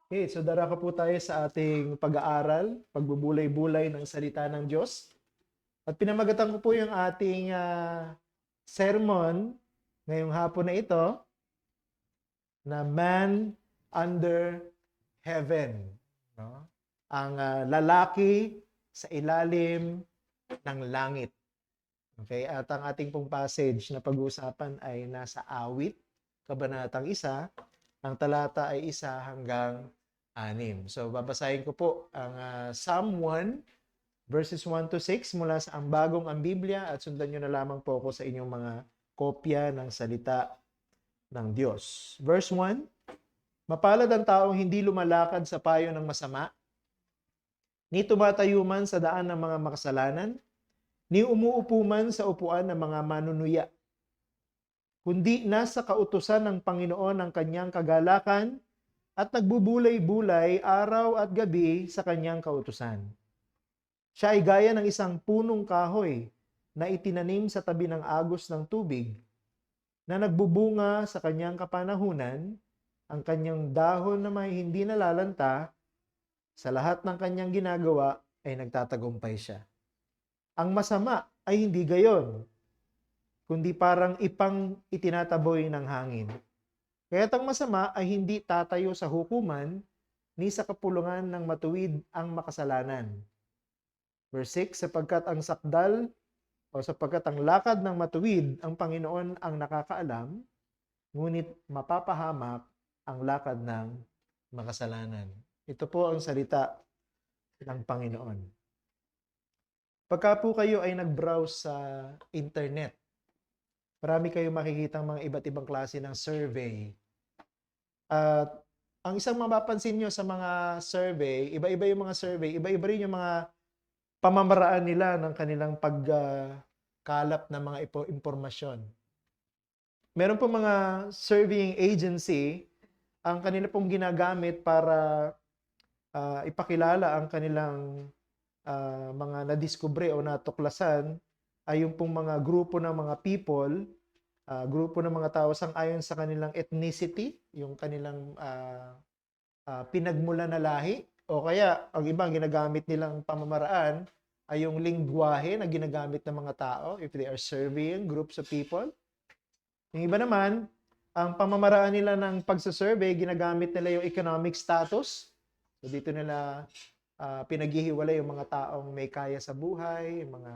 Okay, so darako po tayo sa ating pag-aaral, pagbubulay-bulay ng salita ng Diyos. At pinamagatan ko po yung ating sermon ngayong hapon na ito na Man Under Heaven. No? Ang lalaki sa ilalim ng langit. Okay, at ang ating pong passage na pag-uusapan ay nasa Awit, Kabanatang 1, ang talata ay 1 hanggang 6. So, babasahin ko po ang Psalm 1, verses 1 to 6 mula sa Ang Bagong ang Biblia at sundan nyo na lamang po ako sa inyong mga kopya ng salita ng Diyos. Verse 1, mapalad ang taong hindi lumalakad sa payo ng masama, ni tumatayo man sa daan ng mga makasalanan, ni umuupo man sa upuan ng mga manunuya, kundi nasa kautusan ng Panginoon ang kanyang kagalakan at nagbubulay-bulay araw at gabi sa kanyang kautusan. Siya ay gaya ng isang punong kahoy na itinanim sa tabi ng agos ng tubig, na nagbubunga sa kanyang kapanahunan, ang kanyang dahon na may hindi nalalanta, sa lahat ng kanyang ginagawa ay nagtatagumpay siya. Ang masama ay hindi gayon, kundi parang ipang itinataboy ng hangin. Kaya't ang masama ay hindi tatayo sa hukuman, ni sa kapulungan ng matuwid ang makasalanan. Verse 6, sapagkat ang lakad ng matuwid, ang Panginoon ang nakakaalam, ngunit mapapahamak ang lakad ng makasalanan. Ito po ang salita ng Panginoon. Pagka po kayo ay nag-browse sa internet, marami kayong makikitang mga iba't ibang klase ng survey. At ang isang mapapansin nyo sa mga survey, iba-iba yung mga survey, iba-iba rin yung mga pamamaraan nila ng kanilang pagkalap ng mga impormasyon. Meron po mga surveying agency, ang kanila pong ginagamit para ipakilala ang kanilang mga nadiskubre o natuklasan ay yung pong mga grupo ng mga people, grupo ng mga tao sang-ayon sa kanilang ethnicity, yung kanilang pinagmulan na lahi, o kaya ang ibang ginagamit nilang pamamaraan ay yung lingwahe na ginagamit ng mga tao if they are surveying groups of people. Yung iba naman, ang pamamaraan nila ng pagsasurvey, ginagamit nila yung economic status. So dito nila pinaghihiwalay yung mga taong may kaya sa buhay, yung mga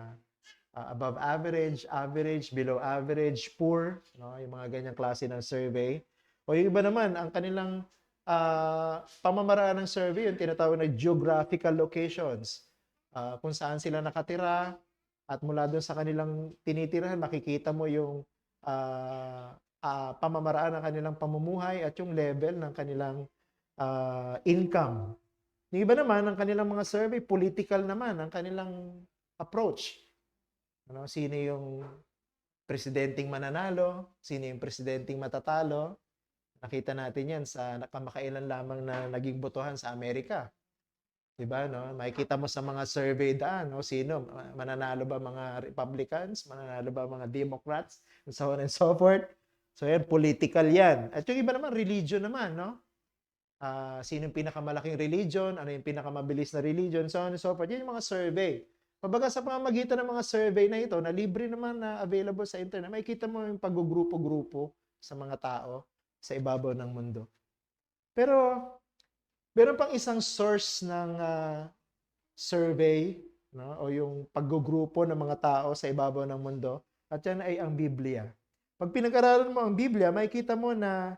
above average, average, below average, poor, no? Yung mga ganyang klase ng survey. O yung iba naman, ang kanilang pamamaraan ng survey, yung tinatawag na geographical locations, kung saan sila nakatira, at mula doon sa kanilang tinitirahan, makikita mo yung pamamaraan ng kanilang pamumuhay at yung level ng kanilang income. Yung iba naman, ang kanilang mga survey, political naman, ang kanilang approach. Ano, sino yung presidenteng mananalo, sino yung presidenteng matatalo. Nakita natin yan sa kamakailan lamang na naging botohan sa Amerika. Diba, no? Makikita mo sa mga survey daan, no? Sino, mananalo ba mga Republicans, mananalo ba mga Democrats, and so on and so forth. So yan, political yan. At yung iba naman, religion naman, no? Sino yung pinakamalaking religion, ano yung pinakamabilis na religion, so on and so forth. Yan yung mga survey. Kumbaga sa pamamagitan ng mga survey na ito, na libre naman na available sa internet, makikita mo yung paggugrupo-grupo sa mga tao sa ibabaw ng mundo. Pero, meron pang isang source ng survey, no? O yung paggugrupo ng mga tao sa ibabaw ng mundo, at yan ay ang Biblia. Pag pinag-aralan mo ang Biblia, makikita mo na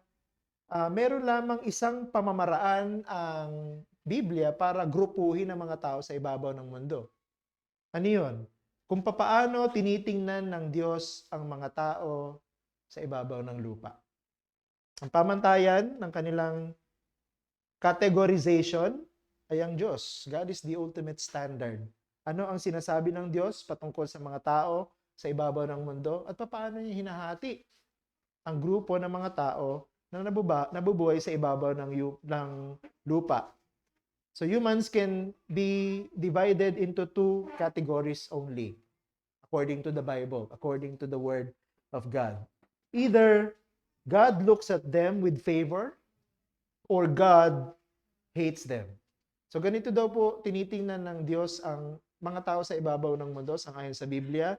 meron lamang isang pamamaraan ang Biblia para grupuhin ang mga tao sa ibabaw ng mundo. Ano yun? Kung papaano tinitingnan ng Diyos ang mga tao sa ibabaw ng lupa. Ang pamantayan ng kanilang categorization ay ang Diyos. God is the ultimate standard. Ano ang sinasabi ng Diyos patungkol sa mga tao sa ibabaw ng mundo at paano niya hinahati ang grupo ng mga tao na nabubuhay sa ibabaw ng lupa. So humans can be divided into two categories only, according to the Bible, according to the Word of God. Either God looks at them with favor, or God hates them. So ganito daw po tinitingnan ng Diyos ang mga tao sa ibabaw ng mundo ayon sa Biblia.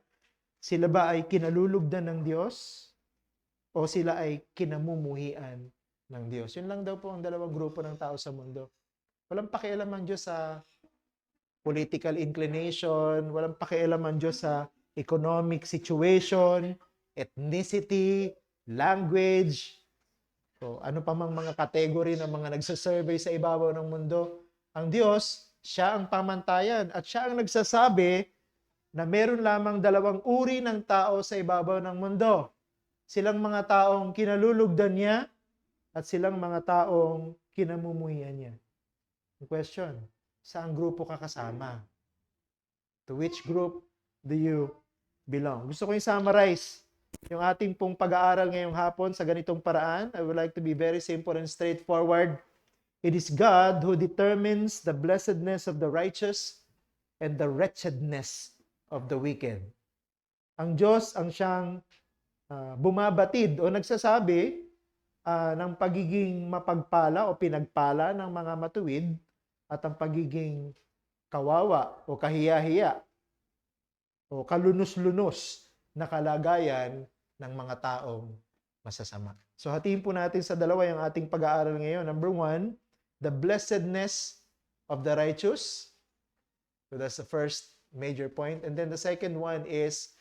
Sila ba ay kinalulugdan ng Diyos o sila ay kinamumuhian ng Diyos? Yun lang daw po ang dalawang grupo ng tao sa mundo. Walang pakialam ang Diyos sa political inclination, walang pakialam ang Diyos sa economic situation, ethnicity, language, so ano pa mang mga category ng mga nagsasurvey sa ibabaw ng mundo. Ang Diyos, siya ang pamantayan at siya ang nagsasabi na meron lamang dalawang uri ng tao sa ibabaw ng mundo. Silang mga taong kinalulugdan niya at silang mga taong kinamumuhian niya. The question, saan grupo ka kasama? To which group do you belong? Gusto ko yung summarize yung ating pong pag-aaral ngayong hapon sa ganitong paraan. I would like to be very simple and straightforward. It is God who determines the blessedness of the righteous and the wretchedness of the wicked. Ang Diyos ang siyang bumabatid o nagsasabi ng pagiging mapagpala o pinagpala ng mga matuwid at ang pagiging kawawa o kahiya-hiya o kalunos-lunos na kalagayan ng mga taong masasama. So hatiin po natin sa dalawa yung ating pag-aaral ngayon. Number 1, the blessedness of the righteous. So that's the first major point. And then the second one is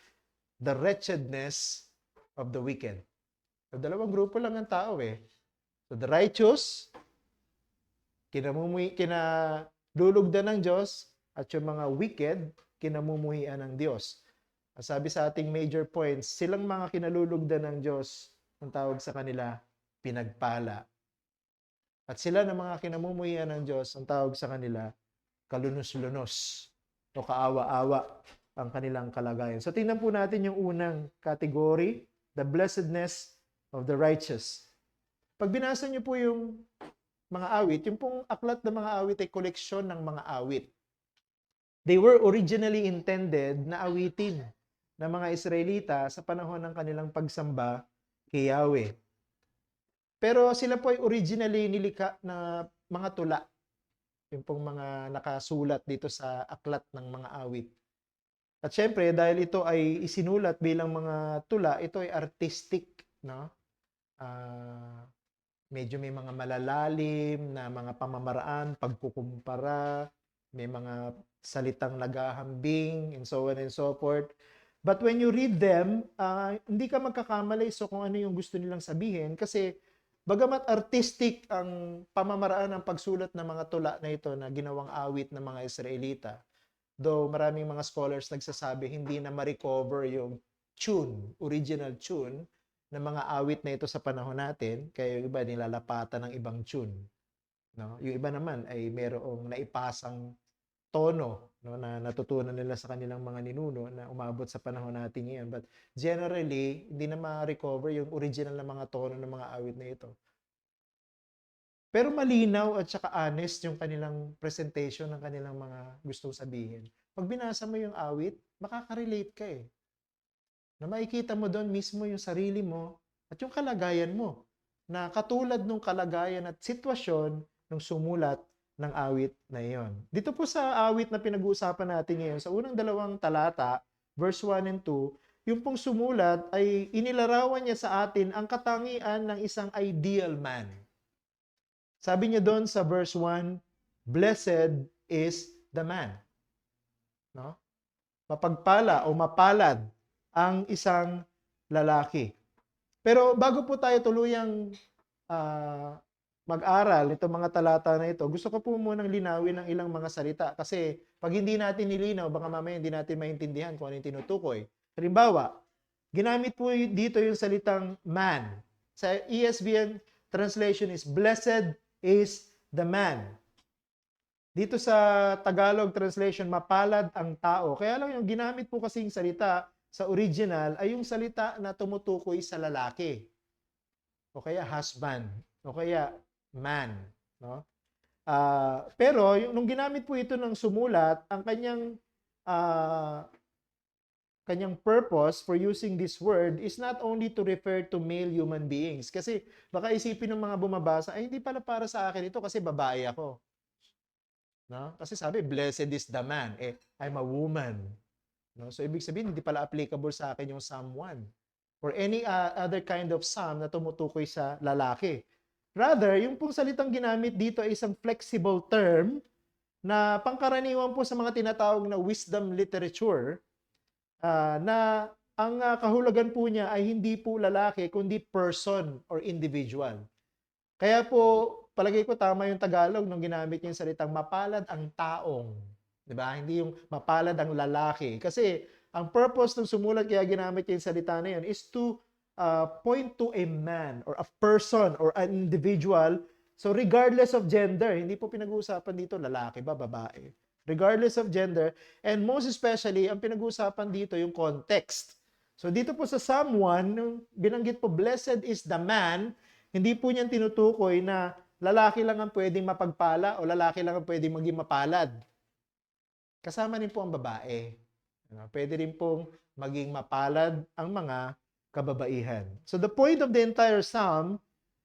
the wretchedness of the wicked. So dalawang grupo lang ng tao eh. So the righteous, kinalulugdan ng Diyos, at yung mga wicked, kinamumuhian ng Diyos. Sabi sa ating major points, silang mga kinalulugdan ng Diyos, ang tawag sa kanila, pinagpala. At sila ng mga kinamumuhian ng Diyos, ang tawag sa kanila, kalunos-lunos o kaawa-awa ang kanilang kalagayan. So tingnan po natin yung unang category, the blessedness of the righteous. Pag binasa niyo po yung mga awit, yung pong aklat ng mga awit ay koleksyon ng mga awit. They were originally intended na awitin ng mga Israelita sa panahon ng kanilang pagsamba kay Yahweh. Pero sila po ay originally nilikha na mga tula. Yung pong mga nakasulat dito sa aklat ng mga awit. At syempre, dahil ito ay isinulat bilang mga tula, ito ay artistic, no? Medyo may mga malalalim na mga pamamaraan, pagkukumpara, may mga salitang naghahambing, and so on and so forth. But when you read them, hindi ka magkakamali so kung ano yung gusto nilang sabihin kasi bagamat artistic ang pamamaraan ng pagsulat ng mga tula na ito na ginawang awit ng mga Israelita, though maraming mga scholars nagsasabi hindi na ma-recover yung tune, original tune ng mga awit na ito sa panahon natin, kaya yung iba nilalapatan ng ibang tune. No? Yung iba naman ay merong naipasang tono, no, na natutunan nila sa kanilang mga ninuno na umabot sa panahon natin ngayon. But generally, hindi na ma-recover yung original na mga tono ng mga awit na ito. Pero malinaw at saka honest yung kanilang presentation ng kanilang mga gustong sabihin. Pag binasa mo yung awit, makaka-relate ka eh. Na makikita mo doon mismo yung sarili mo at yung kalagayan mo na katulad ng kalagayan at sitwasyon ng sumulat ng awit na iyon. Dito po sa awit na pinag-uusapan natin ngayon, sa unang dalawang talata, verse 1 and 2, yung pong sumulat ay inilarawan niya sa atin ang katangian ng isang ideal man. Sabi niya doon sa verse 1, blessed is the man. No? Mapagpala o mapalad ang isang lalaki. Pero bago po tayo tuluyang mag-aral nitong mga talata na ito, gusto ko po munang linawin ng ilang mga salita. Kasi pag hindi natin nilinaw, baka mamaya hindi natin maintindihan kung ano yung tinutukoy. Halimbawa, ginamit po dito yung salitang man. Sa ESV translation is, blessed is the man. Dito sa Tagalog translation, mapalad ang tao. Kaya lang yung ginamit po kasing salita sa original ay yung salita na tumutukoy sa lalaki. O kaya husband. O kaya man. No? Pero nung ginamit po ito ng sumulat, ang kanyang kanyang purpose for using this word is not only to refer to male human beings. Kasi baka isipin ng mga bumabasa, ay hindi pala para sa akin ito kasi babae ako. No? Kasi sabi, blessed is the man. I'm a woman. No? So ibig sabihin, hindi pala applicable sa akin yung Psalm 1 or any other kind of psalm na tumutukoy sa lalaki. Rather, yung pong salitang ginamit dito ay isang flexible term na pangkaraniwan po sa mga tinatawag na wisdom literature, na ang kahulugan po niya ay hindi po lalaki, kundi person or individual. Kaya po, palagay ko tama yung Tagalog nung ginamit niya yung salitang mapalad ang taong. Diba? Hindi yung mapalad ang lalaki. Kasi ang purpose ng sumulat kaya ginamit niya yung salita na yun is to point to a man or a person or an individual. So regardless of gender, hindi po pinag-uusapan dito lalaki ba, babae. Regardless of gender, and most especially, ang pinag-uusapan dito yung context. So dito po sa Psalm 1, binanggit po, blessed is the man, hindi po niyan tinutukoy na lalaki lang ang pwedeng mapagpala o lalaki lang ang pwedeng maging mapalad. Kasama rin po ang babae. Pwede rin pong maging mapalad ang mga kababaihan. So the point of the entire psalm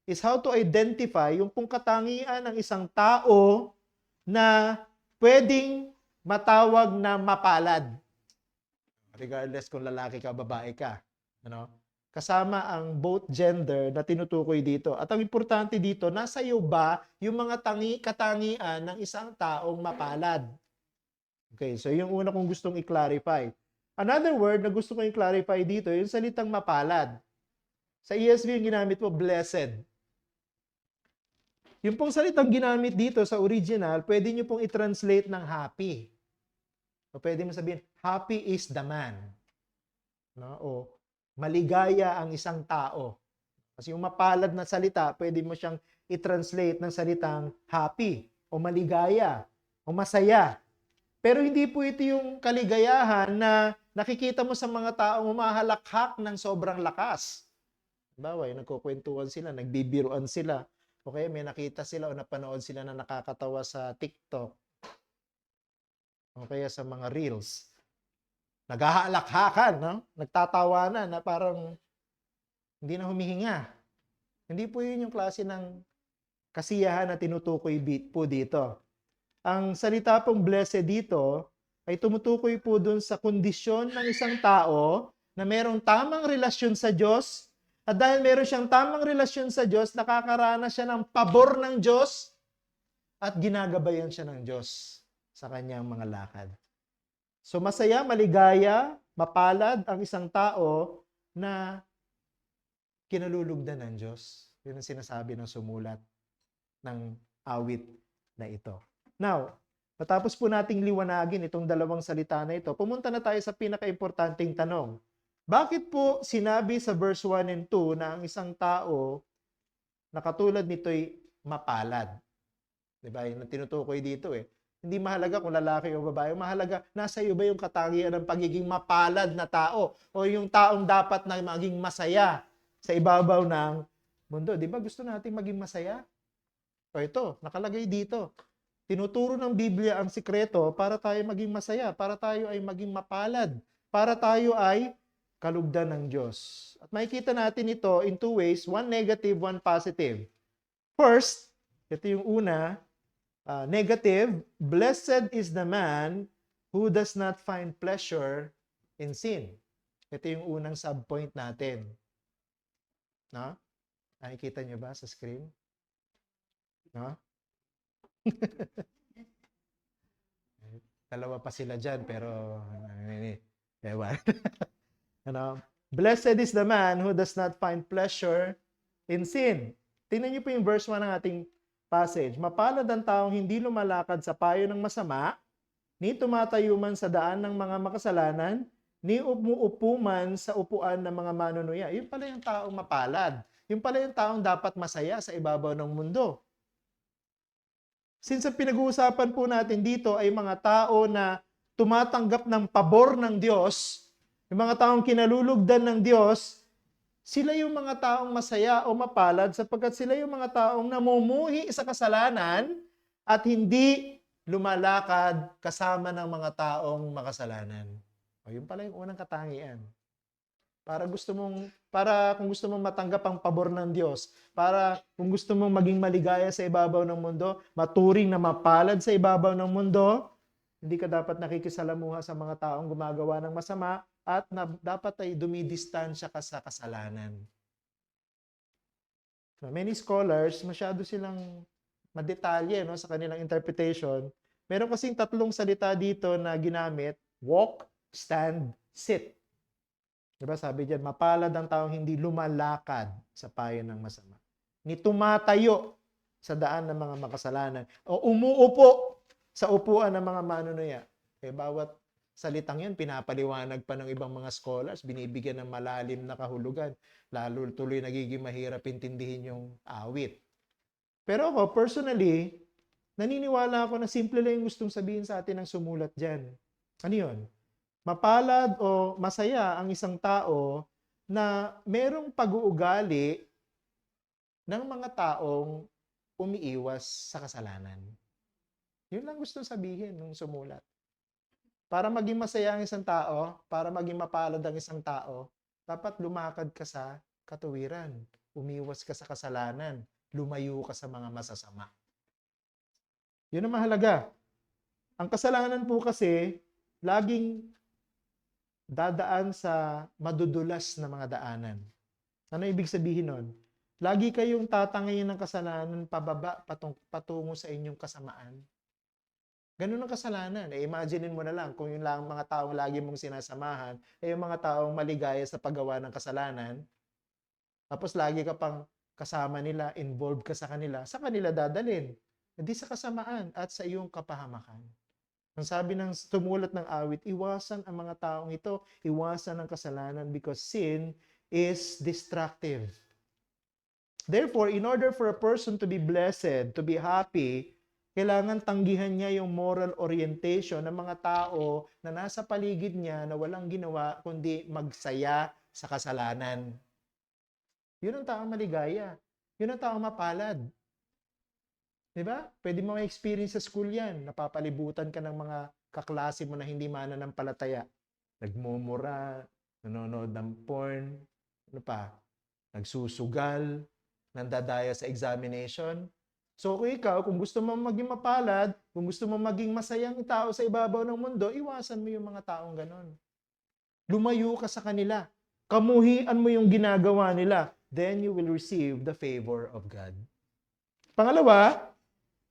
is how to identify yung pong katangian ng isang tao na pwedeng matawag na mapalad. Regardless kung lalaki ka, babae ka. Ano? Kasama ang both gender na tinutukoy dito. At ang importante dito, nasa iyo ba yung mga katangian ng isang taong mapalad? Okay, so yung una kong gustong i-clarify. Another word na gusto kong i-clarify dito, yung salitang mapalad. Sa ESV yung ginamit mo, blessed. Yung pong salitang ginamit dito sa original, pwede nyo pong i-translate ng happy. O pwede mo sabihin, happy is the man. No? O maligaya ang isang tao. Kasi yung mapalad na salita, pwede mo siyang i-translate ng salitang happy o maligaya o masaya. Pero hindi po ito yung kaligayahan na nakikita mo sa mga taong humahalakhak ng sobrang lakas. Bawa, nagkukwentuhan sila, nagbibiruan sila, o kaya may nakita sila o napanood sila na nakakatawa sa TikTok, o kaya sa mga reels. Naghahalakhakan, no? Nagtatawanan na parang hindi na humihinga. Hindi po yun yung klase ng kasiyahan na tinutukoy po dito. Ang salita pong blessed dito ay tumutukoy po dun sa kondisyon ng isang tao na merong tamang relasyon sa Diyos, at dahil meron siyang tamang relasyon sa Diyos, nakakaranas siya ng pabor ng Diyos at ginagabayan siya ng Diyos sa kanyang mga lakad. So masaya, maligaya, mapalad ang isang tao na kinalulugdan ng Diyos. Yun ang sinasabi ng sumulat ng awit na ito. Now, matapos po nating liwanagin itong dalawang salita na ito, pumunta na tayo sa pinaka-importanting tanong. Bakit po sinabi sa verse 1 and 2 na ang isang tao na katulad nito'y mapalad? Diba? Yung tinutukoy dito eh. Hindi mahalaga kung lalaki o babae. Mahalaga, nasa iyo ba yung katangian ng pagiging mapalad na tao? O yung taong dapat na maging masaya sa ibabaw ng mundo? Di ba gusto nating maging masaya? O ito, nakalagay dito. Tinuturo ng Biblia ang sikreto para tayo maging masaya, para tayo ay maging mapalad, para tayo ay kalugdan ng Diyos. At makikita natin ito in two ways, one negative, one positive. First, ito yung una, negative, blessed is the man who does not find pleasure in sin. Ito yung unang subpoint natin. No? Nakikita nyo ba sa screen? No? Dalawa pa sila dyan, pero ewan. Ano? Blessed is the man who does not find pleasure in sin. Tingnan niyo po yung verse 1 ng ating passage. Mapalad ang taong hindi lumalakad sa payo ng masama, ni tumatayo man sa daan ng mga makasalanan, ni umuupo man sa upuan ng mga manunuya. Yun pala yung taong mapalad. Yun pala yung taong dapat masaya sa ibabaw ng mundo. Since ang pinag-uusapan po natin dito ay mga tao na tumatanggap ng pabor ng Diyos, yung mga taong kinalulugdan ng Diyos, sila yung mga taong masaya o mapalad sapagkat sila yung mga taong namumuhi sa kasalanan at hindi lumalakad kasama ng mga taong makasalanan. O, yun pala yung unang katangian. Para kung gusto mong matanggap ang pabor ng Diyos, para kung gusto mong maging maligaya sa ibabaw ng mundo, maturing na mapalad sa ibabaw ng mundo, hindi ka dapat nakikisalamuha sa mga taong gumagawa ng masama at dapat ay dumidistansya ka sa kasalanan. So, many scholars, masyado silang madetalye no, sa kanilang interpretation. Meron kasing tatlong salita dito na ginamit, walk, stand, sit. Diba sabi diyan, mapalad ang taong hindi lumalakad sa payo ng masama, ni tumatayo sa daan ng mga makasalanan, o umuupo sa upuan ng mga manunuya. Bawat salitang yun, pinapaliwanag pa ng ibang mga scholars, binibigyan ng malalim na kahulugan. Lalo tuloy nagiging mahirap intindihin yung awit. Pero ako, personally, naniniwala ako na simple lang yung gustong sabihin sa atin ng sumulat dyan. Ano yun? Mapalad o masaya ang isang tao na merong pag-uugali ng mga taong umiiwas sa kasalanan. Yun lang gusto sabihin ng sumulat. Para maging masaya ang isang tao, para maging mapalad ang isang tao, dapat lumakad ka sa katuwiran, umiwas ka sa kasalanan, lumayo ka sa mga masasama. Yun ang mahalaga. Ang kasalanan po kasi, laging dadaan sa madudulas na mga daanan. Ano ibig sabihin nun? Lagi kayong tatangayin ng kasalanan pababa patungo sa inyong kasamaan. Ganun ang kasalanan. Imaginein mo na lang kung yun lang mga taong lagi mong sinasamahan, yung mga taong maligaya sa paggawa ng kasalanan, tapos lagi ka pang kasama nila, involved ka sa kanila dadalhin. Hindi sa kasamaan at sa iyong kapahamakan. Ang sabi ng sumulat ng awit, iwasan ang mga taong ito, iwasan ang kasalanan because sin is destructive. Therefore, in order for a person to be blessed, to be happy, kailangan tanggihan niya yung moral orientation ng mga tao na nasa paligid niya na walang ginawa kundi magsaya sa kasalanan. Yun ang taong maligaya. Yun ang taong mapalad. Diba? Pwede mo ma-experience sa school yan. Napapalibutan ka ng mga kaklase mo na hindi mananampalataya. Nagmumura, nanonood ng porn, ano pa, nagsusugal, nandadaya sa examination. So kung ikaw, kung gusto mo maging mapalad, kung gusto mo maging masayang tao sa ibabaw ng mundo, iwasan mo yung mga taong ganon. Lumayo ka sa kanila. Kamuhian mo yung ginagawa nila. Then you will receive the favor of God. Pangalawa,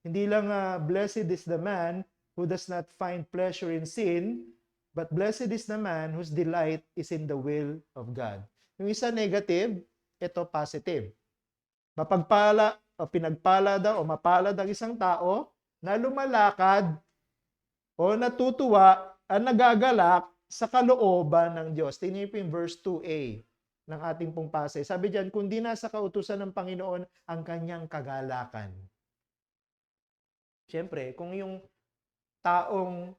hindi lang blessed is the man who does not find pleasure in sin, but blessed is the man whose delight is in the will of God. Yung isa negative, ito positive. Mapagpala o pinagpala daw o mapalad ang isang tao na lumalakad o natutuwa at nagagalak sa kalooban ng Diyos. Tingnan niyo po yung verse 2a ng ating pong passage. Sabi diyan, kundi nasa kautusan ng Panginoon ang kanyang kagalakan. Siyempre, kung yung taong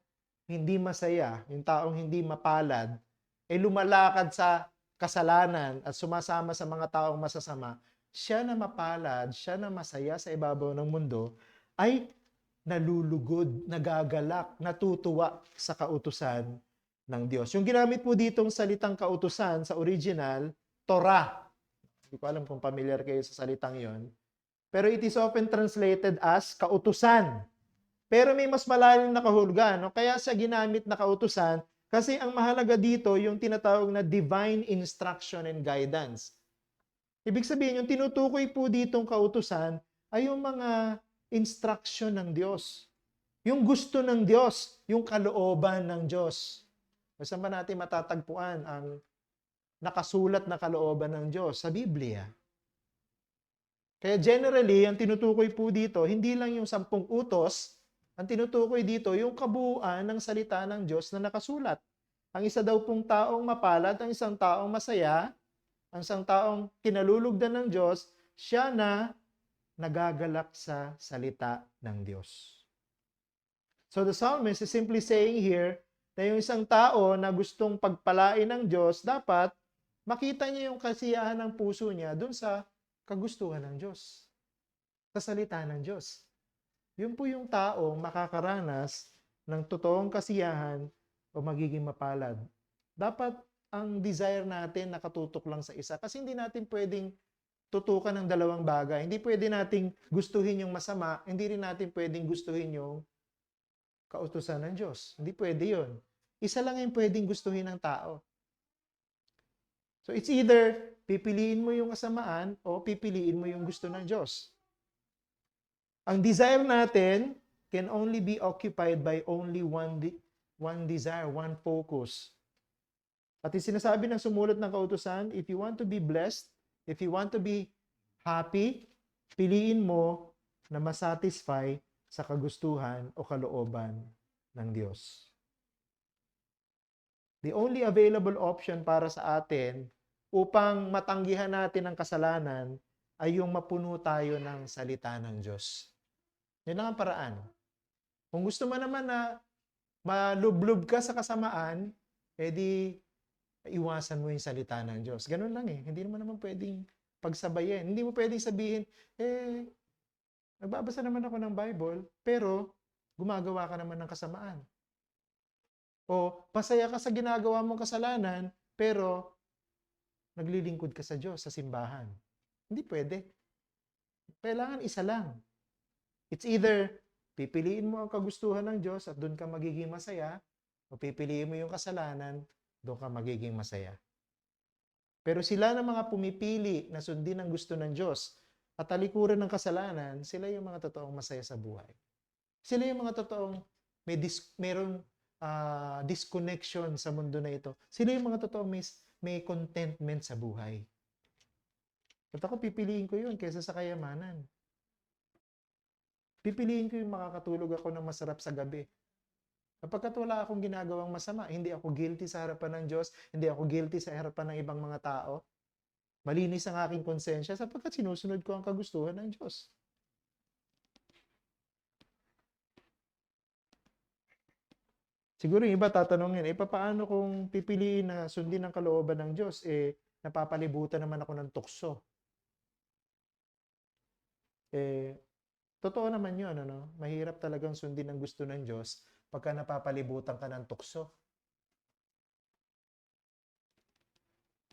hindi masaya, yung taong hindi mapalad, lumalakad sa kasalanan at sumasama sa mga taong masasama, siya na mapalad, siya na masaya sa ibabaw ng mundo, ay nalulugod, nagagalak, natutuwa sa kautusan ng Diyos. Yung ginamit po ditong salitang kautusan sa original, Torah. Hindi ko alam kung familiar kayo sa salitang yon. Pero it is often translated as kautusan. Pero may mas malalim na kahulugan. No? Kaya siya ginamit na kautusan kasi ang mahalaga dito yung tinatawag na divine instruction and guidance. Ibig sabihin, yung tinutukoy po ditong kautusan ay yung mga instruction ng Diyos. Yung gusto ng Diyos, yung kalooban ng Diyos. Saan ba natin matatagpuan ang nakasulat na kalooban ng Diyos? Sa Biblia. Kaya generally, ang tinutukoy po dito, hindi lang yung 10 utos, ang tinutukoy dito, yung kabuuan ng salita ng Diyos na nakasulat. Ang isa daw pong taong mapalad, ang isang taong masaya, ang isang taong kinalulugdan ng Diyos, siya na nagagalak sa salita ng Diyos. So the psalmist is simply saying here na yung isang tao na gustong pagpalain ng Diyos, dapat makita niya yung kasiyahan ng puso niya dun sa kagustuhan ng Diyos. Sa salita ng Diyos. Yun po yung taong makakaranas ng totoong kasiyahan o magiging mapalad Dapat ang desire natin nakatutok lang sa isa. Kasi hindi natin pwedeng tutukan ng dalawang bagay. Hindi pwede nating gustuhin yung masama, hindi rin natin pwedeng gustuhin yung kautusan ng Diyos. Hindi pwede yun. Isa lang yung pwedeng gustuhin ng tao. So it's either pipiliin mo yung kasamaan o pipiliin mo yung gusto ng Diyos. Ang desire natin can only be occupied by only one desire, one focus. At sinasabi ng sumulat ng kautusan, if you want to be blessed, if you want to be happy, piliin mo na masatisfy sa kagustuhan o kalooban ng Diyos. The only available option para sa atin upang matanggihan natin ang kasalanan ay yung mapuno tayo ng salita ng Diyos. Yan lang ang paraan. Kung gusto mo naman na malublob ka sa kasamaan, edi iwasan mo yung salita ng Diyos. Ganun lang eh. Hindi naman pwedeng pagsabayin. Hindi mo pwedeng sabihin, nagbabasa naman ako ng Bible, pero gumagawa ka naman ng kasamaan. O pasaya ka sa ginagawa mong kasalanan, pero naglilingkod ka sa Diyos, sa simbahan. Hindi pwede. Kailangan isa lang. It's either pipiliin mo ang kagustuhan ng Diyos at doon ka magiging masaya, o pipiliin mo yung kasalanan, doon ka magiging masaya. Pero sila na mga pumipili na sundin ang gusto ng Diyos at talikuran ng kasalanan, sila yung mga totoong masaya sa buhay. Sila yung mga totoong merong disconnection sa mundo na ito. Sila yung mga totoong may contentment sa buhay. At ako pipiliin ko yun kaysa sa kayamanan. Pipiliin ko yung makakatulog ako ng masarap sa gabi. Kapagkat wala akong ginagawang masama, hindi ako guilty sa harapan ng Diyos, hindi ako guilty sa harapan ng ibang mga tao. Malinis ang aking konsensya sapagkat sinusunod ko ang kagustuhan ng Diyos. Siguro yung iba tatanungin, paano kung pipiliin na sundin ang kalooban ng Diyos, napapalibutan naman ako ng tukso. Totoo naman yun, ano? Mahirap talagang sundin ang gusto ng Diyos pagka napapalibutan ka ng tukso.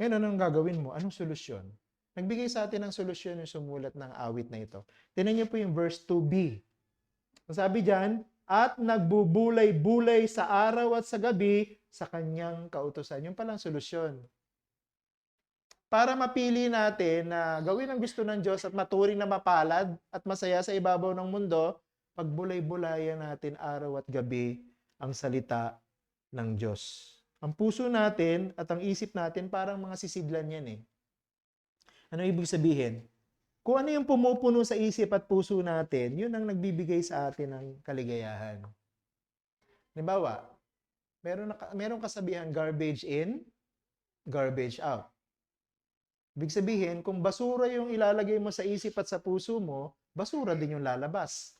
Ngayon, anong gagawin mo? Anong solusyon? Nagbigay sa atin ng solusyon yung sumulat ng awit na ito. Tingnan niyo po yung verse 2b. Ang sabi dyan, at nagbubulay-bulay sa araw at sa gabi sa kanyang kautusan. Yung palang solusyon. Para mapili natin na gawin ang gusto ng Diyos at maturing na mapalad at masaya sa ibabaw ng mundo, pagbulay-bulayan natin araw at gabi ang salita ng Diyos. Ang puso natin at ang isip natin parang mga sisidlan yan eh. Ano ibig sabihin? Kung ano yung pumupuno sa isip at puso natin, yun ang nagbibigay sa atin ng kaligayahan. Halimbawa, meron kasabihan, garbage in, garbage out. Ibig sabihin, kung basura yung ilalagay mo sa isip at sa puso mo, basura din yung lalabas.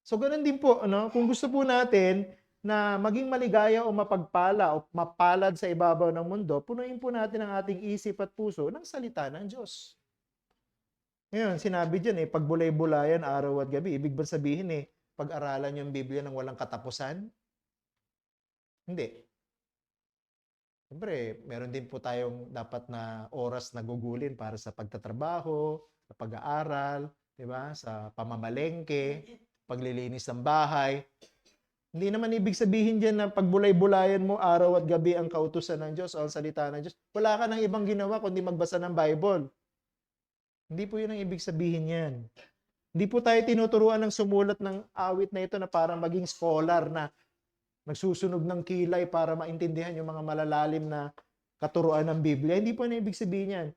So, ganun din po, ano? Kung gusto po natin na maging maligaya o mapagpala o mapalad sa ibabaw ng mundo, punuin po natin ang ating isip at puso ng salita ng Diyos. Ngayon, sinabi dyan pagbulay-bulayan araw at gabi. Ibig ba sabihin pag-aralan yung Biblia ng walang katapusan? Hindi. Siyempre, meron din po tayong dapat na oras na gugulin para sa pagtatrabaho, sa pag-aaral, di ba? Sa pamamalengke, paglilinis ng bahay. Hindi naman ibig sabihin dyan na pagbulay-bulayan mo araw at gabi ang kautusan ng Diyos o ang salita ng Diyos. Wala ka nang ibang ginawa kundi magbasa ng Bible. Hindi po yun ang ibig sabihin yan. Hindi po tayo tinuturuan ng sumulat ng awit na ito na parang maging scholar na nagsusunog ng kilay para maintindihan yung mga malalalim na katuruan ng Biblia. Hindi po na ibig sabihin yan.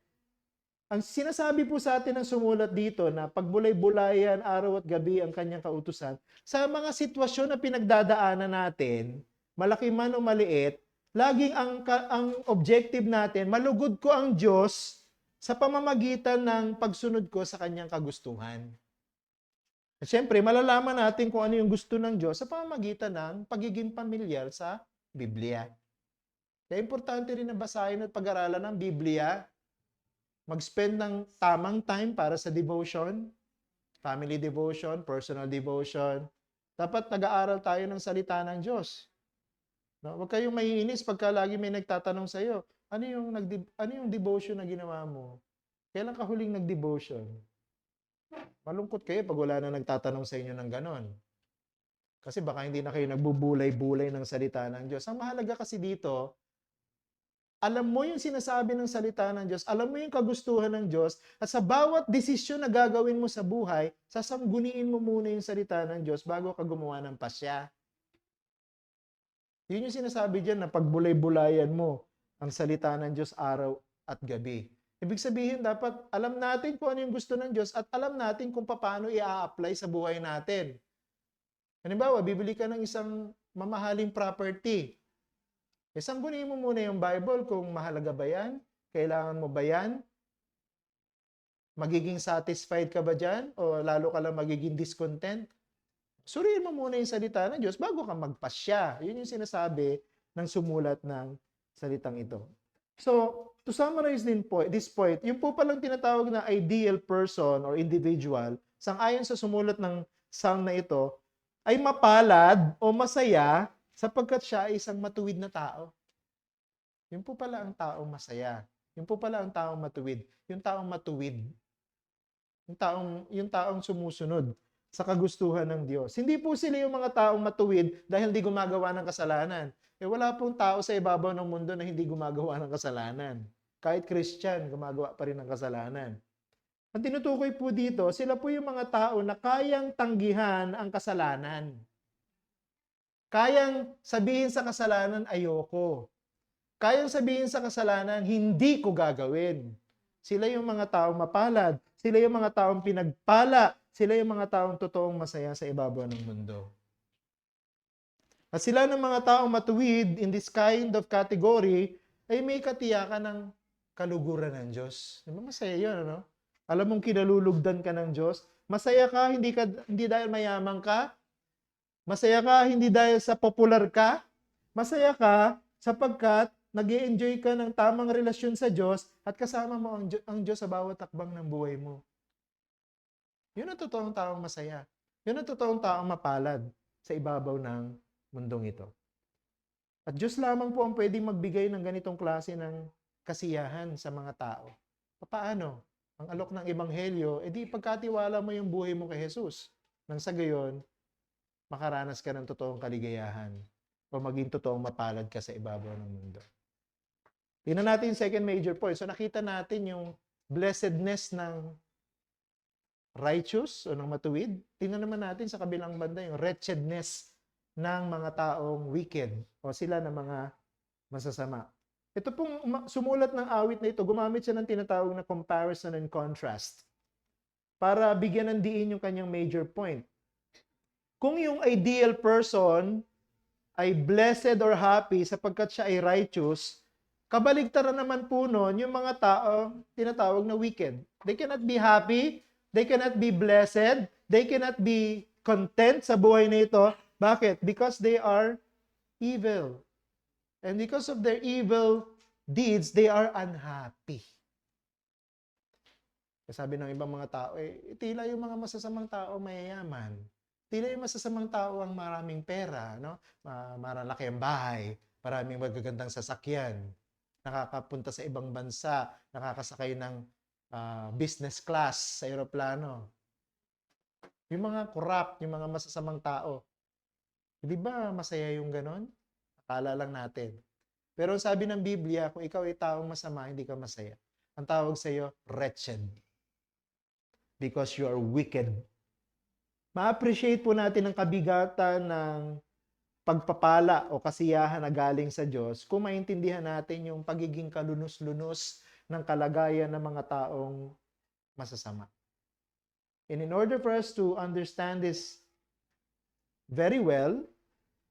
Ang sinasabi po sa atin ng sumulat dito na pagbulay-bulayan araw at gabi ang kanyang kautusan, sa mga sitwasyon na pinagdadaanan natin, malaki man o maliit, laging ang objective natin, malugod ko ang Diyos sa pamamagitan ng pagsunod ko sa kanyang kagustuhan. At syempre, malalaman natin kung ano yung gusto ng Diyos sa pamamagitan ng pagiging pamilyar sa Biblia. Kaya importante rin na basahin at pag-aralan ng Biblia, mag-spend ng tamang time para sa devotion, family devotion, personal devotion. Dapat nag-aaral tayo ng salita ng Diyos. No? Huwag kayong maiinis pagka lagi may nagtatanong sa iyo, ano yung devotion na ginawa mo? Kailan ka huling nag-devotion? Malungkot kayo pag wala na nagtatanong sa inyo ng ganon. Kasi baka hindi na kayo nagbubulay-bulay ng salita ng Diyos. Ang mahalaga kasi dito, alam mo yung sinasabi ng salita ng Diyos, alam mo yung kagustuhan ng Diyos, at sa bawat desisyon na gagawin mo sa buhay, sasangguniin mo muna yung salita ng Diyos bago ka gumawa ng pasya. Yun yung sinasabi dyan na pagbulay-bulayan mo ang salita ng Diyos araw at gabi. Ibig sabihin, dapat alam natin kung ano yung gusto ng Diyos at alam natin kung paano i-apply sa buhay natin. Halimbawa, bibili ka ng isang mamahaling property. Sangguniin mo muna yung Bible kung mahalaga ba yan, kailangan mo ba yan, magiging satisfied ka ba dyan, o lalo ka lang magiging discontent. Suriin mo muna yung salita ng Diyos bago ka magpasya. Yun yung sinasabi ng sumulat ng salitang ito. So, to summarize this point, yung po palang tinatawag na ideal person or individual, sang-ayon sa sumulat ng psalm na ito, ay mapalad o masaya sapagkat siya ay isang matuwid na tao. Yun po pala ang taong masaya. Yun po pala ang taong matuwid. Yung taong matuwid. Yung taong sumusunod sa kagustuhan ng Diyos. Hindi po sila yung mga taong matuwid dahil hindi gumagawa ng kasalanan. Wala pong tao sa ibabaw ng mundo na hindi gumagawa ng kasalanan. Kahit Christian, gumagawa pa rin ng kasalanan. Ang tinutukoy po dito, sila po yung mga tao na kayang tanggihan ang kasalanan. Kayang sabihin sa kasalanan, ayoko. Kayang sabihin sa kasalanan, hindi ko gagawin. Sila yung mga taong mapalad. Sila yung mga taong pinagpala. Sila yung mga taong totoong masaya sa ibabaw ng mundo. At sila ng mga taong matuwid in this kind of category ay may katiyakan ng kaluguran ng Diyos. Masaya yun, ano? Alam mong kinalulugdan ka ng Diyos. Masaya ka, hindi dahil mayaman ka. Masaya ka, hindi dahil sa popular ka. Masaya ka sapagkat nag-i-enjoy ka ng tamang relasyon sa Diyos at kasama mo ang Diyos sa bawat takbang ng buhay mo. Yun ang totoong taong masaya. Yun ang totoong taong mapalad sa ibabaw ng mundong ito. At Diyos lamang po ang pwedeng magbigay ng ganitong klase ng kasiyahan sa mga tao. Paano? Ang alok ng Ebanghelyo, edi pagkatiwala mo yung buhay mo kay Jesus. Nang sa gayon, makaranas ka ng totoong kaligayahan o maging totoong mapalad ka sa ibabaw ng mundo. Tingnan natin yung second major point. So nakita natin yung blessedness ng righteous o ng matuwid. Tingnan naman natin sa kabilang banda yung wretchedness ng mga taong wicked o sila ng mga masasama. Ito pong sumulat ng awit na ito, gumamit siya ng tinatawag na comparison and contrast para bigyan ng diin yung kanyang major point. Kung yung ideal person ay blessed or happy sapagkat siya ay righteous, kabaligtaran naman po nun yung mga tao tinatawag na wicked. They cannot be happy, they cannot be blessed, they cannot be content sa buhay na ito. Bakit? Because they are evil. And because of their evil deeds, they are unhappy. Sabi ng ibang mga tao, tila yung mga masasamang tao mayayaman. Tila yung masasamang tao ang maraming pera, no? Maralaki ang bahay, maraming magagandang sasakyan, nakakapunta sa ibang bansa, nakakasakay ng business class sa eroplano. Yung mga corrupt, yung mga masasamang tao, hindi ba masaya yung ganon? Akala lang natin. Pero sabi ng Biblia, kung ikaw ay taong masama, hindi ka masaya. Ang tawag sa iyo, wretched. Because you are wicked. Ma-appreciate po natin ang kabigatan ng pagpapala o kasiyahan na galing sa Diyos kung maintindihan natin yung pagiging kalunos-lunos ng kalagayan ng mga taong masasama. And in order for us to understand this very well,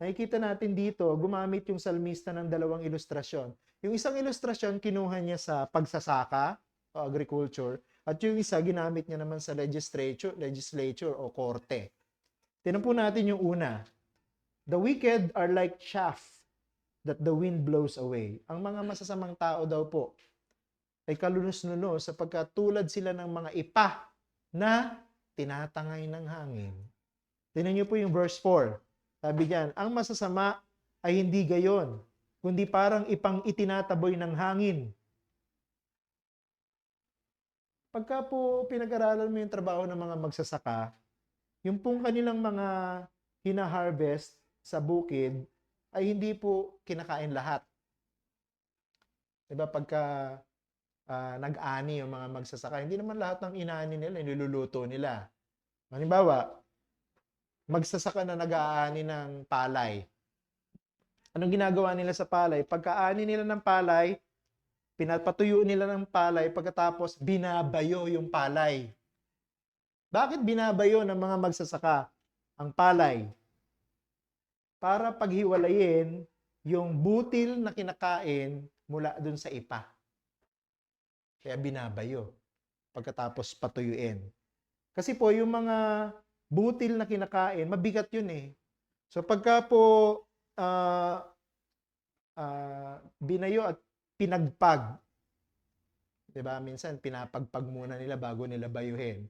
nakikita natin dito, gumamit yung salmista ng dalawang ilustrasyon. Yung isang ilustrasyon, kinuha niya sa pagsasaka o agriculture, at yung isa, ginamit niya naman sa legislature o korte. Tingnan po natin yung una. The wicked are like chaff that the wind blows away. Ang mga masasamang tao daw po ay kalunos-lunos sapagkat tulad sila ng mga ipa na tinatangay ng hangin. Tingnan niyo po yung verse 4. Sabi diyan, ang masasama ay hindi gayon, kundi parang ipang itinataboy ng hangin. Pagka po pinag-aralan mo yung trabaho ng mga magsasaka, yung pong kanilang mga hina-harvest sa bukid ay hindi po kinakain lahat. 'Di ba pagka nag-ani yung mga magsasaka, hindi naman lahat ng inani nila niluluto nila. Halimbawa, magsasaka na nag-aani ng palay. Anong ginagawa nila sa palay? Pagkaani nila ng palay, pinapatuyo nila ng palay, pagkatapos binabayo yung palay. Bakit binabayo ng mga magsasaka ang palay? Para paghiwalayin yung butil na kinakain mula dun sa ipa. Kaya binabayo pagkatapos patuyuin. Kasi po yung mga butil na kinakain, mabigat yun eh. So pagka po binayo at pinagpag, 'di ba? Minsan pinapagpag muna nila bago nila bayuhin.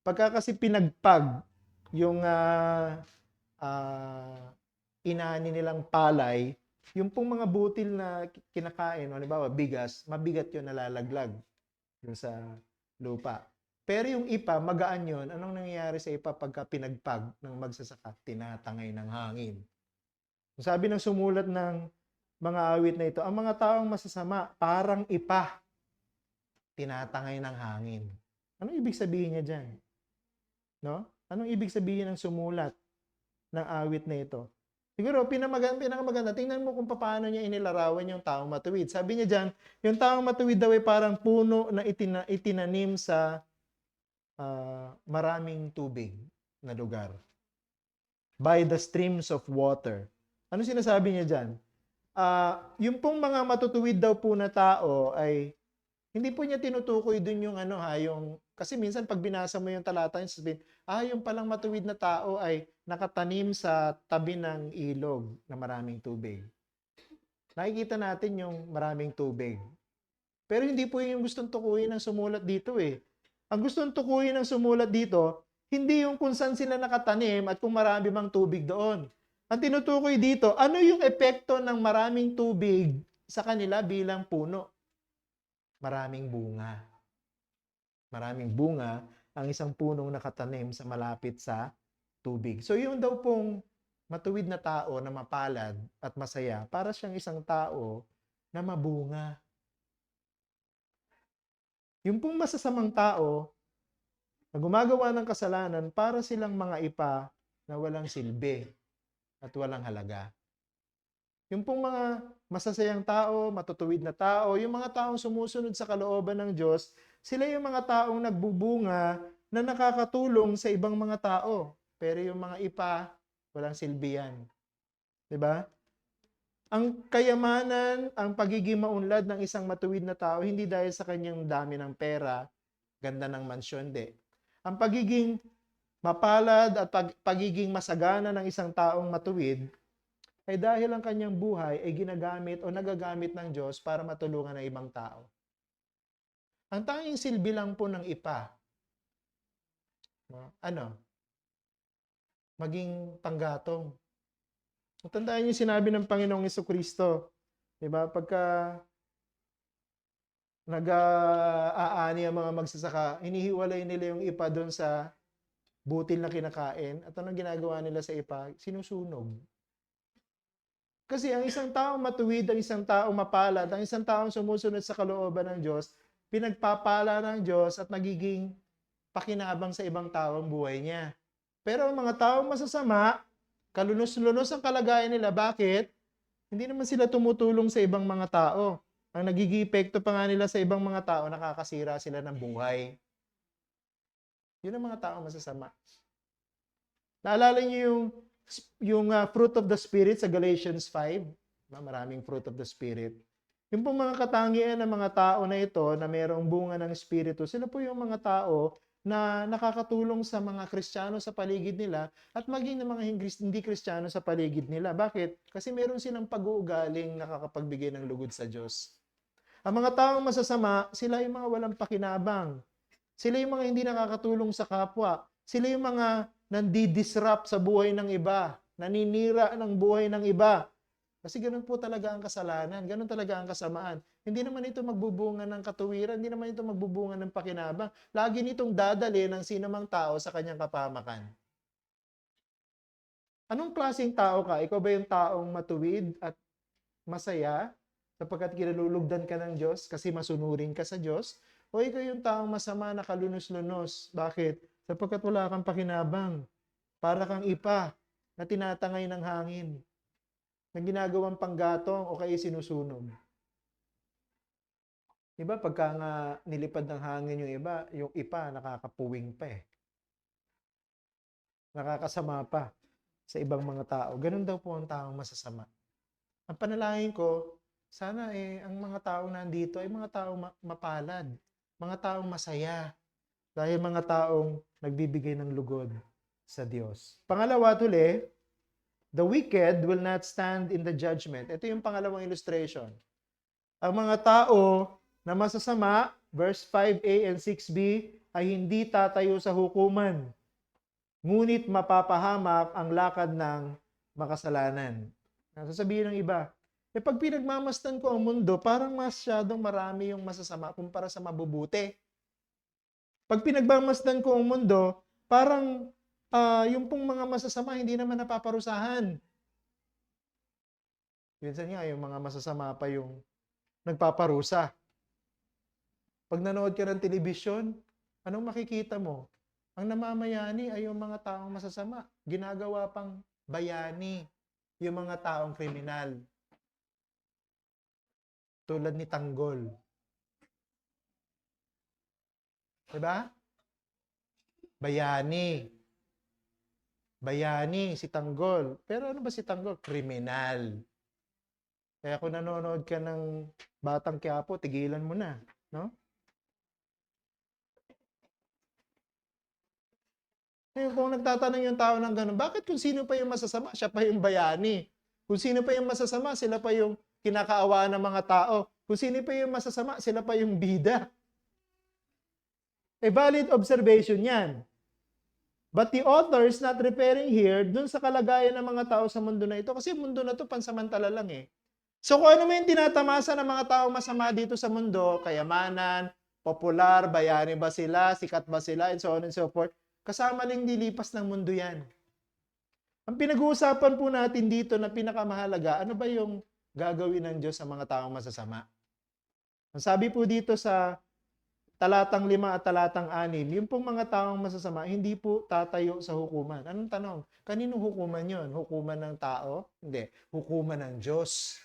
Pagka kasi pinagpag yung inani nilang palay, yung pong mga butil na kinakain, halimbawa bigas, mabigat yun, nalalaglag dun sa lupa. Pero yung ipa, magaan yun. Anong nangyayari sa ipa pagka pinagpag ng magsasaka? Tinatangay ng hangin. Sabi ng sumulat ng mga awit na ito, ang mga taong masasama, parang ipa, tinatangay ng hangin. Anong ibig sabihin niya dyan? No? Anong ibig sabihin ng sumulat ng awit na ito? Siguro, pinakamaganda, tingnan mo kung paano niya inilarawan yung taong matuwid. Sabi niya dyan, yung taong matuwid daw ay parang puno na itinanim sa maraming tubig na lugar. By the streams of water. Ano sinasabi niya dyan? Yung pong mga matutuwid daw po na tao ay hindi po niya tinutukoy dun yung kasi minsan pag binasa mo yung talata, sabihin, yung palang matuwid na tao ay nakatanim sa tabi ng ilog na maraming tubig. Nakikita natin yung maraming tubig. Pero hindi po yung gustong tukuyin ng sumulat dito eh. Ang gustong tukuyin ng sumulat dito, hindi yung kung saan sila nakatanim at kung marami bang tubig doon. Ang tinutukoy dito, ano yung epekto ng maraming tubig sa kanila bilang puno? Maraming bunga. Maraming bunga ang isang punong nakatanim sa malapit sa tubig. So yung daw pong matuwid na tao na mapalad at masaya, para siyang isang tao na mabunga. Yung pong masasamang tao na gumagawa ng kasalanan, para silang mga ipa na walang silbi at walang halaga. Yung pong mga masasayang tao, matutuwid na tao, yung mga taong sumusunod sa kalooban ng Diyos, sila yung mga taong nagbubunga na nakakatulong sa ibang mga tao. Pero yung mga ipa, walang silbi yan. 'Di ba? Ang kayamanan, ang pagiging maunlad ng isang matuwid na tao, hindi dahil sa kanyang dami ng pera, ganda ng mansyon, di. Ang pagiging mapalad at pagiging masagana ng isang taong matuwid, ay dahil ang kanyang buhay ay ginagamit o nagagamit ng Diyos para matulungan ng ibang tao. Ang tanging silbi lang po ng ipa, maging panggatong. Tandaan niyo sinabi ng Panginoong Jesucristo, 'di ba? Pagka nag-aani ang mga magsasaka, hinihiwalay nila yung ipa doon sa butil na kinakain. At anong ginagawa nila sa ipa? Sinusunog. Kasi ang isang taong matuwid, ang isang taong mapalad, ang isang taong sumusunod sa kalooban ng Diyos, pinagpapala ng Diyos at nagiging pakinabang sa ibang tao ang buhay niya. Pero ang mga taong masasama, kalunos-lunos ang kalagayan nila. Bakit? Hindi naman sila tumutulong sa ibang mga tao. Ang nagiging epekto pa nga nila sa ibang mga tao, nakakasira sila ng buhay. Yun ang mga taong masasama. Naalala niyo yung fruit of the Spirit sa Galatians 5? Maraming fruit of the Spirit. Yung pong mga katangian ng mga tao na ito na mayroong bunga ng Espiritu, sila po yung mga tao na nakakatulong sa mga Kristiyano sa paligid nila at maging ng mga hindi Kristiyano sa paligid nila. Bakit? Kasi meron silang pag-uugaling nakakapagbigay ng lugod sa Diyos. Ang mga taong masasama, sila yung mga walang pakinabang. Sila yung mga hindi nakakatulong sa kapwa. Sila yung mga nandi-disrupt sa buhay ng iba, naninira ng buhay ng iba. Kasi ganun po talaga ang kasalanan, ganun talaga ang kasamaan. Hindi naman ito magbubunga ng katuwiran, hindi naman ito magbubunga ng pakinabang. Lagi nitong dadali ng sinumang tao sa kanyang kapamakan. Anong klaseng tao ka? Ikaw ba yung taong matuwid at masaya sapagkat kinalulugdan ka ng Diyos kasi masunurin ka sa Diyos? O ikaw yung taong masama na kalunos-lunos? Bakit? Sapagkat wala kang pakinabang. Para kang ipa na tinatangay ng hangin, na ginagawang panggatong o kaya sinusunog. Iba, pagka nga nilipad ng hangin yung iba, yung ipa, nakakapuwing pa eh. Nakakasama pa sa ibang mga tao. Ganun daw po ang taong masasama. Ang panalangin ko, sana ang mga taong nandito ay mga taong mapalad, mga taong masaya, dahil mga taong nagbibigay ng lugod sa Diyos. Pangalawa, tuli, the wicked will not stand in the judgment. Ito yung pangalawang illustration. Ang mga tao na masasama, verse 5a and 6b, ay hindi tatayo sa hukuman, ngunit mapapahamak ang lakad ng makasalanan. Sasabihin ng iba, pag pinagmamasdan ko ang mundo, parang masyadong marami yung masasama kumpara sa mabubuti. Pag pinagmamasdan ko ang mundo, parang yung pong mga masasama hindi naman napaparusahan. Minsan nga, yung mga masasama pa yung nagpaparusa. Pag nanood ka ng telebisyon, anong makikita mo? Ang namamayani ay yung mga taong masasama. Ginagawa pang bayani yung mga taong kriminal. Tulad ni Tanggol. Diba? Bayani. Bayani si Tanggol. Pero ano ba si Tanggol? Kriminal. Kaya kung nanonood ka ng Batang Quiapo, tigilan mo na. No? Ngayon, kung nagtatanong yung tao ng gano'n, bakit kung sino pa yung masasama, siya pa yung bayani? Kung sino pa yung masasama, sila pa yung kinakaawaan ng mga tao. Kung sino pa yung masasama, sila pa yung bida. Valid observation yan. But the author is not referring here dun sa kalagayan ng mga tao sa mundo na ito. Kasi mundo na to pansamantala lang eh. So kung ano man yung tinatamasa ng mga tao masama dito sa mundo, kayamanan, popular, bayani ba sila, sikat ba sila, and so on and so forth, kasama lang dilipas ng mundo yan. Ang pinag-uusapan po natin dito na pinakamahalaga, ano ba yung gagawin ng Diyos sa mga taong masasama? Ang sabi po dito sa talatang 5 at talatang 6, yung pong mga taong masasama, hindi po tatayo sa hukuman. Anong tanong? Kaninong hukuman yon? Hukuman ng tao? Hindi. Hukuman ng Diyos.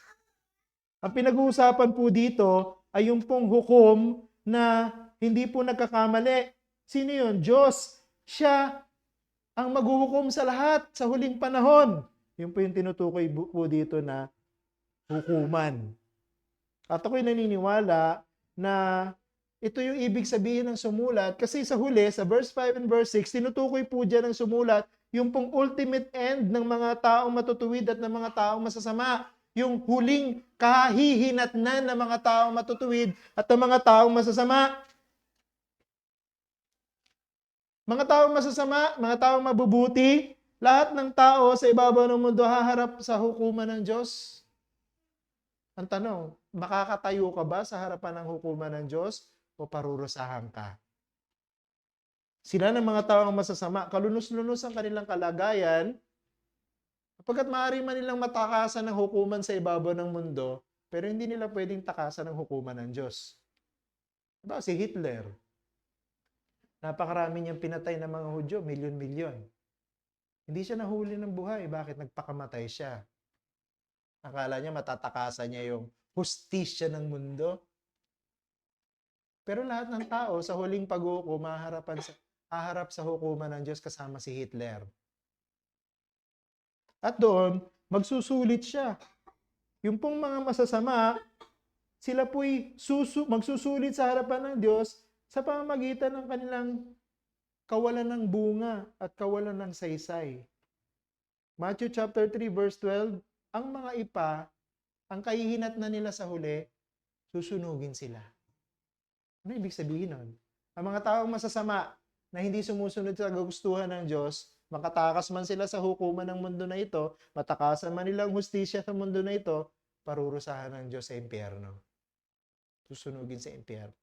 Ang pinag-uusapan po dito ay yung pong hukom na hindi po nagkakamali. Sino yun? Diyos. Siya ang maghuhukom sa lahat sa huling panahon. Yun po yung tinutukoy po dito na hukuman. At ako'y naniniwala na ito yung ibig sabihin ng sumulat kasi sa huli, sa verse 5 and verse 6, tinutukoy po dyan ng sumulat yung pong ultimate end ng mga taong matutuwid at ng mga taong masasama. Yung huling kahihinatnan ng mga taong matutuwid at ng mga taong masasama. Mga taong masasama, mga taong mabubuti, lahat ng tao sa ibabaw ng mundo haharap sa hukuman ng Diyos. Ang tanong, makakatayo ka ba sa harapan ng hukuman ng Diyos o parurusahan ka? Sila ng mga taong masasama, kalunos-lunos ang kanilang kalagayan, kapagkat maaari man nilang matakasan ng hukuman sa ibabaw ng mundo, pero hindi nila pwedeng takasan ng hukuman ng Diyos. Diba? Si Hitler, napakarami niyang pinatay ng mga Hudyo, milyon-milyon. Hindi siya nahuli ng buhay. Bakit? Nagpakamatay siya. Akala niya matatakasan niya yung hustisya ng mundo. Pero lahat ng tao sa huling pag-hukom haharap sa hukuman ng Diyos kasama si Hitler. At doon, magsusulit siya. Yung pong mga masasama, sila po'y magsusulit sa harapan ng Diyos sa pamamagitan ng kanilang kawalan ng bunga at kawalan ng saysay. Matthew chapter 3 verse 12, ang mga ipa, ang kahihinat na nila sa huli, susunugin sila. Ano ibig sabihin nun? Ang mga taong masasama na hindi sumusunod sa kagustuhan ng Diyos, Makatakas man sila sa hukuman ng mundo na ito, matakasan man nilang hustisya sa mundo na ito, parurusahan ng Diyos sa impyerno. Susunugin sa impyerno.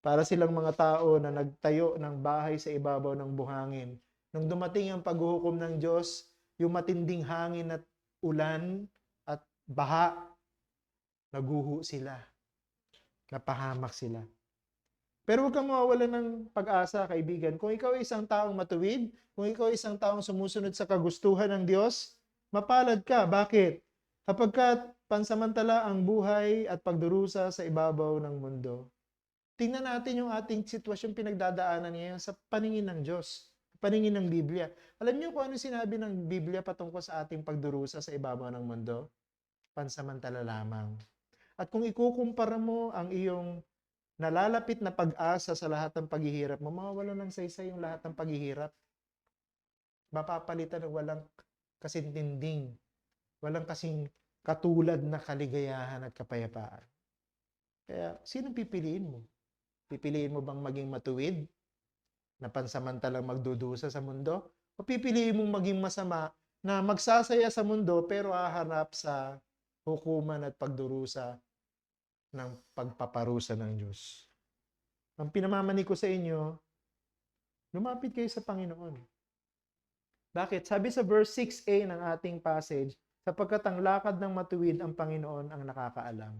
Para silang mga tao na nagtayo ng bahay sa ibabaw ng buhangin. Nung dumating ang paghuhukom ng Diyos, yung matinding hangin at ulan at baha, naguho sila. Napahamak sila. Pero huwag kang mawawalan ng pag-asa, kaibigan. Kung ikaw ay isang taong matuwid, kung ikaw ay isang taong sumusunod sa kagustuhan ng Diyos, mapalad ka. Bakit? Kapag pansamantala ang buhay at pagdurusa sa ibabaw ng mundo, tingnan natin yung ating sitwasyon pinagdadaanan ngayon sa paningin ng Diyos, paningin ng Biblia. Alam niyo kung ano sinabi ng Biblia patungkol sa ating pagdurusa sa ibabaw ng mundo? Pansamantala lamang. At kung ikukumpara mo ang iyong nalalapit na pag-asa sa lahat ng paghihirap mo, mawawala ng saysay yung lahat ng paghihirap. Mapapalitan ng walang kasintinding, walang kasing katulad na kaligayahan at kapayapaan. Kaya, sinong pipiliin mo? Pipiliin mo bang maging matuwid, na pansamantalang magdudusa sa mundo? O pipiliin mong maging masama, na magsasaya sa mundo pero haharap sa hukuman at pagdurusa ng pagpaparusa ng Diyos? Ang pinamamani ko sa inyo, lumapit kayo sa Panginoon. Bakit? Sabi sa verse 6a ng ating passage, sapagkat ang lakad ng matuwid ang Panginoon ang nakakaalam.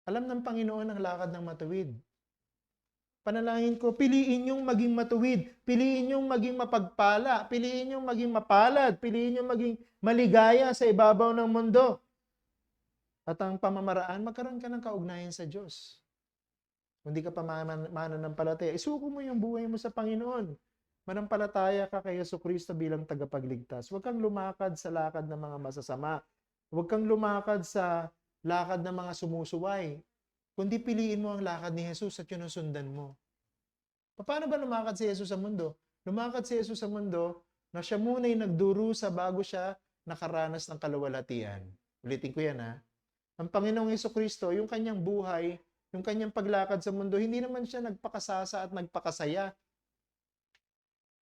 Alam ng Panginoon ang lakad ng matuwid. Panalangin ko, piliin yung maging matuwid, piliin yung maging mapagpala, piliin yung maging mapalad, piliin yung maging maligaya sa ibabaw ng mundo. At ang pamamaraan, magkaroon ka ng kaugnayan sa Diyos. Kung di ka pa mananampalataya, isuko mo yung buhay mo sa Panginoon. Manampalataya ka kay Jesucristo bilang tagapagligtas. Huwag kang lumakad sa lakad ng mga masasama. Huwag kang lumakad sa lakad ng mga sumusuway. Kundi piliin mo ang lakad ni Jesus at yun ang sundan mo. Paano ba lumakad si Jesus sa mundo? Lumakad si Jesus sa mundo na siya muna yung nagdurusa bago siya nakaranas ng kaluwalhatian. Ulitin ko yan ha. Ang Panginoong Jesucristo, yung kanyang buhay, yung kanyang paglakad sa mundo, hindi naman siya nagpakasasa at nagpakasaya.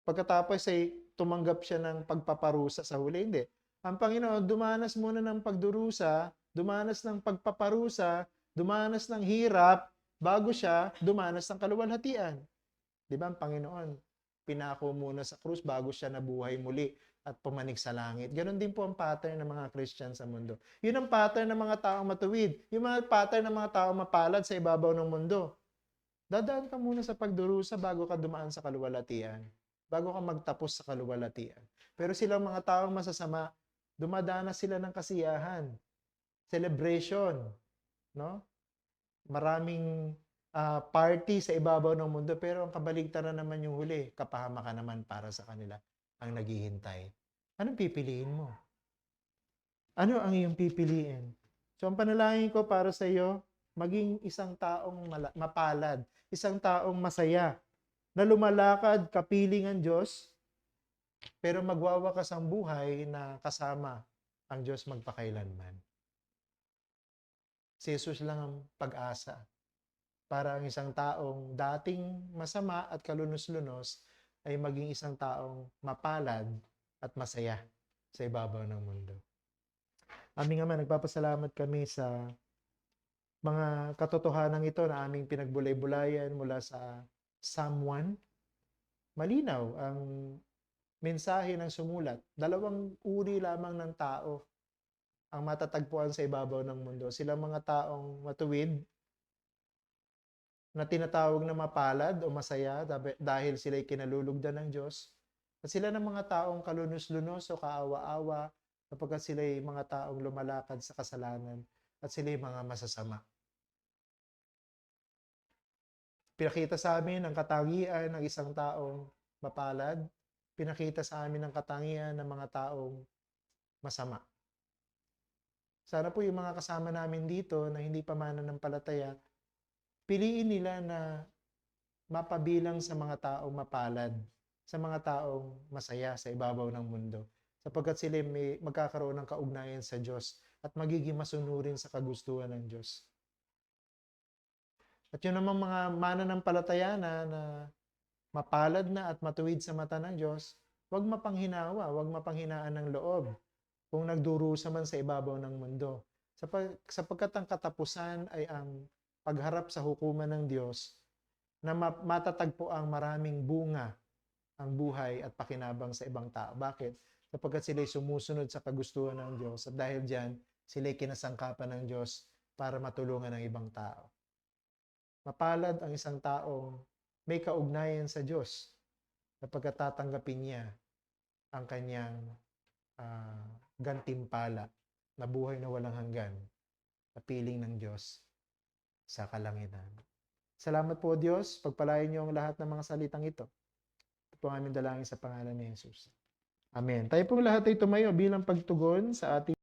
Pagkatapos ay tumanggap siya ng pagpaparusa sa huli. Hindi. Ang Panginoon, dumanas muna ng pagdurusa, dumanas ng pagpaparusa, dumanas ng hirap, bago siya dumanas ng kaluwalhatian. Di ba ang Panginoon, pinako muna sa krus bago siya nabuhay muli at pumanig sa langit. Ganon din po ang pattern ng mga Christian sa mundo. Yun ang pattern ng mga taong matuwid. Yung mga pattern ng mga taong mapalad sa ibabaw ng mundo. Dadaan ka muna sa pagdurusa bago ka dumaan sa kaluwalhatian. Bago ka magtapos sa kaluwalhatian. Pero silang mga taong masasama, dumadanas sila ng kasiyahan, celebration, no? Maraming party sa ibabaw ng mundo, pero ang kabaligtaran naman yung huli, kapahamakan naman para sa kanila ang naghihintay. Anong pipiliin mo? Ano ang iyong pipiliin? So, ang panalangin ko para sa iyo, maging isang taong mapalad, isang taong masaya, na lumalakad kapiling ang Diyos, pero magwawakas ang buhay na kasama ang Diyos magpakailanman. Si Jesus lang ang pag-asa para ang isang taong dating masama at kalunos-lunos ay maging isang taong mapalad at masaya sa ibabaw ng mundo. Aming Ama, nagpapasalamat kami sa mga katotohanan ito na aming pinagbulay-bulayan mula sa Psalm 1. Malinaw ang mensahe ng sumulat. Dalawang uri lamang ng tao ang matatagpuan sa ibabaw ng mundo. Silang mga taong matuwid, na tinatawag na mapalad o masaya dahil sila'y kinalulugdan ng Diyos. At sila ng mga taong kalunos-lunos o kaawa-awa sapagkat sila'y mga taong lumalakad sa kasalanan at sila'y mga masasama. Pinakita sa amin ang katangian ng isang taong mapalad. Pinakita sa amin ang katangian ng mga taong masama. Sana po yung mga kasama namin dito na hindi pa mananampalataya, piliin nila na mapabilang sa mga taong mapalad, sa mga taong masaya sa ibabaw ng mundo, sapagkat sila may magkakaroon ng kaugnayan sa Diyos at magiging masunurin sa kagustuhan ng Diyos. At yun namang mga mananampalataya na mapalad na at matuwid sa mata ng Diyos, huwag mapanghinawa, huwag mapanghinaan ng loob kung nagdurusa man sa ibabaw ng mundo. Sapagkat ang katapusan ay ang pagharap sa hukuman ng Diyos na matatagpo ang maraming bunga ang buhay at pakinabang sa ibang tao. Bakit? Sapagkat sila'y sumusunod sa kagustuhan ng Diyos at dahil dyan, sila'y kinasangkapan ng Diyos para matulungan ng ibang tao. Mapalad ang isang taong may kaugnayan sa Diyos sapagkat tatanggapin niya ang kanyang gantimpala na buhay na walang hanggan na piling ng Diyos sa kalangitan. Salamat po Diyos, pagpalain niyo ang lahat ng mga salitang ito. Ito po ang aming dalangin sa pangalan ni Jesus. Amen. Tayo pong lahat ay tumayo bilang pagtugon sa ating